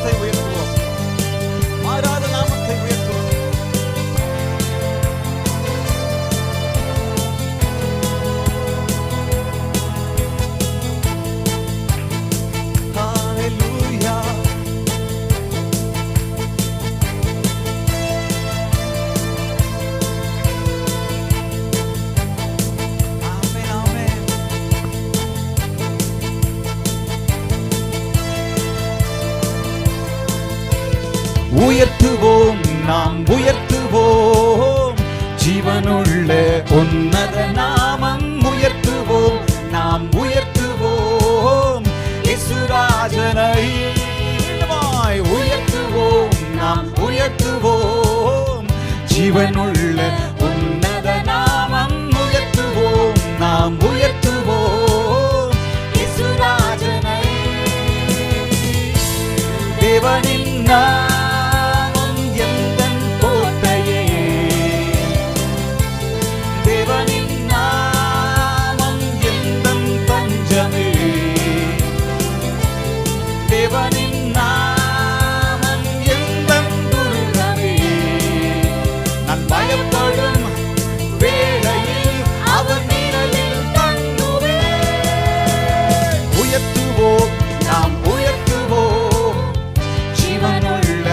நாமத்தை உயர்த்துவோம். மாறாத நாமத்தை உயர்த்துவோம். ஹalleluya. ஆமென் ஆமென். உயர்த்துவோம், நாம் உயர்த்துவோம், ஜீவனுள்ள உன்னத நாமம் உயர்த்துவோம், நாம் உயர்த்துவோம், இயேசுராஜனை உயர்த்துவோம், நாம் உயர்த்துவோம், ஜீவனுள்ள உன்னத நாமம் உயர்த்துவோம், நாம் உயர்த்துவோம், இயேசுராஜனை. தேவனின் நாமம் எந்தன் கோட்டையே, தேவனின் நாமம் எந்தன் தஞ்சமே, தேவனின் நாமம் எந்தன் துருகமே. நான் பயப்படும் வேளையில் அவர் நிழலில் தங்குவேன். உயர்த்துவோம், நாம் உயர்த்துவோம், ஜீவனுள்ள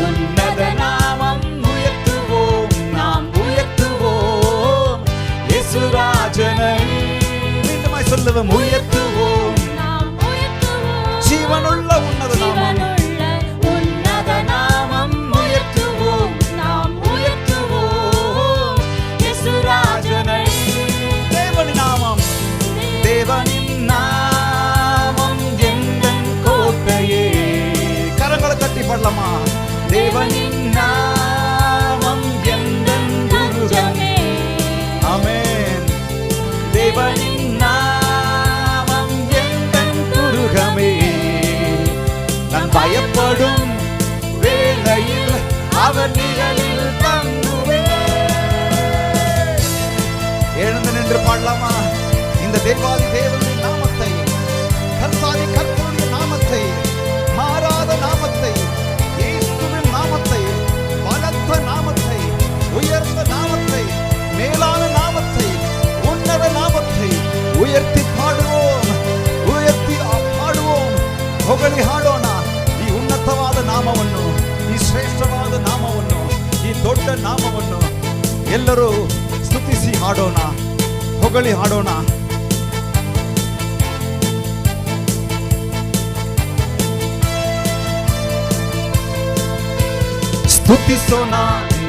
உன்னத நாமம் உயர்த்துவோம், நாம் உயர்த்துவோம், இயேசுராஜனை. மீண்டுமாய் சொல்லுவோம், உயர்த்துவோம், ஜீவனுள்ள உன்னத நாமம் உயர்த்துவோம், நாம் உயர்த்துவோம், இயேசுராஜனை. தேவனின் நாமம், தேவனின் நாமம் எந்தன் கோட்டையே. கரங்களை தட்டி பாடலாமா? தேவனின் நாமம் எந்தன் துருகமே. ஆமென். தேவனின் நாமம் எந்தன் துருகமே. நான் பயப்படும் வேளையில் அவர் நிழலில் தங்குவேன். எழுந்து நின்று பாடலாமா? இந்த தேவாதி தேவனுடைய நாமத்தை, கர்த்தாதி கர்த்தருடைய நாமத்தை, மாறாத நாமத்தை, இயேசுவின் நாமத்தை, பலத்த நாமத்தை, உயர்ந்த நாமத்தை, மேலான நாமத்தை, உன்னத நாமத்தை ಉಯರ್ತಿ ಪಾಡುವೋಂ, ಉಯರ್ತಿ ಪಾಡುವೋಂ, ಹೊಗಳಿ ಹಾಡೋಣ ಈ ಉನ್ನತವಾದ ನಾಮವನ್ನು, ಈ ಶ್ರೇಷ್ಠವಾದ ನಾಮವನ್ನು, ಈ ದೊಡ್ಡ ನಾಮವನ್ನು ಎಲ್ಲರೂ ಸ್ತುತಿಸಿ ಹಾಡೋಣ, ಹೊಗಳಿ ಹಾಡೋಣ. ಸ್ತುತಿಸೋಣ,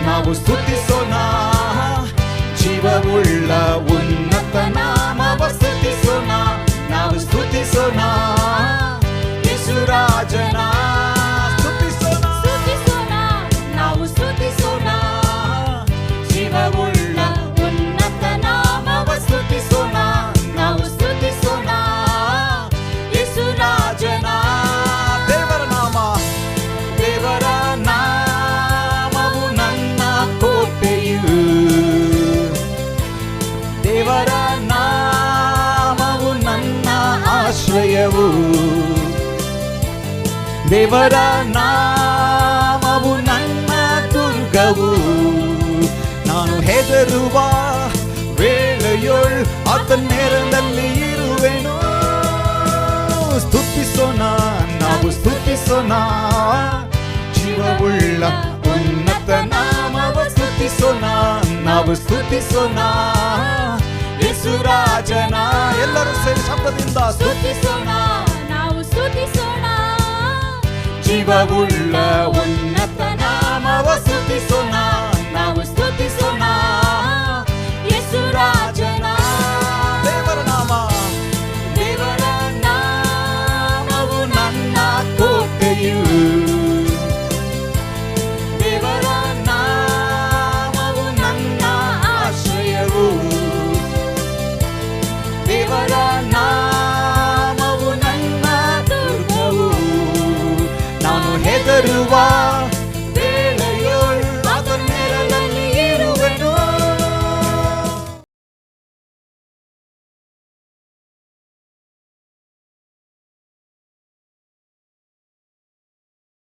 ನಾವು ಸ್ತುತಿಸೋಣ, ಜೀವವುಳ್ಳ ಉನ್ನತ ನಾಮವ ಸ್ತುತಿಸೋಣ, ನಾವು ಸ್ತುತಿಸೋಣ, ಯೇಸುರಾಜನ ಸ್ತುತಿಸೋಣ, ಸ್ತುತಿಸೋಣ, ನಾವು ಸ್ತುತಿಸೋಣ, ಜೀವವುಳ್ಳ ಉನ್ನತ ನಾಮವ ಸ್ತುತಿಸೋಣ, ನಾವು ಸ್ತುತಿಸೋಣ, ಯೇಸುರಾಜನ. ದೇವರ ನಾಮ, ದೇವರ ನಾಮವು ನನ್ನ ಕೋಟೆಯು, ದೇವರ ನಾಮವು ನನ್ನ ಆಶ್ರಯವು, ದೇವರ ನಾಮವು ನನ್ನ ದುರ್ಗವು. ನಾನು ಹೆದರುವ ವೇಳೆಯೊಳ್ ಆತ ನೆರಳಲ್ಲಿ ಇರುವೆನು. ಸ್ತುತಿಸೋಣ, ನಾವು ಸ್ತುತಿಸೋಣ, ಜೀವವುಳ್ಳ ಉನ್ನತ ನಾಮವ ಸ್ತುತಿಸೋಣ, ನಾವು ಸ್ತುತಿಸೋಣ, ಯೇಸುರಾಜನ. ಎಲ್ಲರೂ ಸೇರಿ ಶಬ್ದದಿಂದ ಸ್ತುತಿಸೋಣ, ನಾವು ಸ್ತುತಿಸೋಣ, ಜೀವವುಳ್ಳ